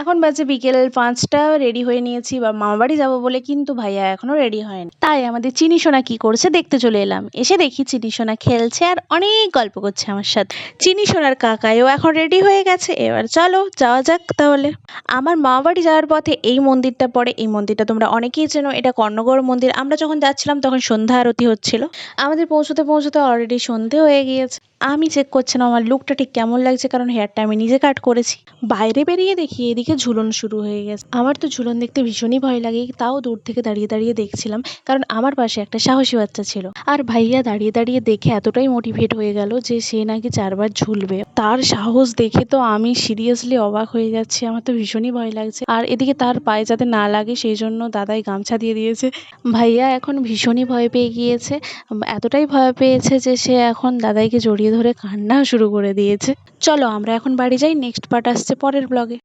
এখন বাজে বিকেল ৫টা, রেডি হয়ে নিয়েছি বা মামাবাড়ি যাবো বলে, কিন্তু ভাইয়া এখনো রেডি হয়নি। তাই আমাদের চিনি সোনা কি করছে দেখতে চলে এলাম। এসে দেখি চিনি সোনা খেলছে আর অনেক গল্প করছে আমার সাথে। চিনি সোনার কাকাইও এখন রেডি হয়ে গেছে, এবার চলো যাওয়া যাক তাহলে। আমার মামাবাড়ি যাওয়ার পথে এই মন্দিরটা পড়ে, এই মন্দিরটা তোমরা অনেকেই চেনো, এটা কর্ণগড় মন্দির। আমরা যখন যাচ্ছিলাম তখন সন্ধ্যা আরতি হচ্ছিল। আমাদের পৌঁছতে পৌঁছতে অলরেডি সন্ধে হয়ে গিয়েছে। আমি চেক করছিলাম আমার লুকটা ঠিক কেমন লাগছে, কারণ হেয়ারটা আমি নিজে কাট করেছি। বাইরে বেরিয়ে দেখি এদিকে ঝুলন শুরু হয়ে গেছে। আমার তো ঝুলন দেখতে ভীষণই ভয় লাগে, তাও দূর থেকে দাঁড়িয়ে দাঁড়িয়ে দেখছিলাম, কারণ আমার পাশে একটা সাহসী বাচ্চা ছিল। আর ভাইয়া দাঁড়িয়ে দাঁড়িয়ে দেখে এতটাই মোটিভেট হয়ে গেল যে সে নাকি 4বার ঝুলবে। তার সাহস দেখে তো আমি সিরিয়াসলি অবাক হয়ে যাচ্ছি, আমার তো ভীষণই ভয় লাগছে। আর এদিকে তার পায়ে যাতে না লাগে সেই জন্য দাদাই গামছা দিয়ে দিয়েছে। ভাইয়া এখন ভীষণই ভয় পেয়ে গিয়েছে, এতটাই ভয় পেয়েছে যে সে এখন দাদাইকে জড়িয়ে ধরে কান্না শুরু করে দিয়েছে। চলো আমরা এখন বাড়ি যাই, নেক্সট পার্ট আসছে পরের ব্লগে।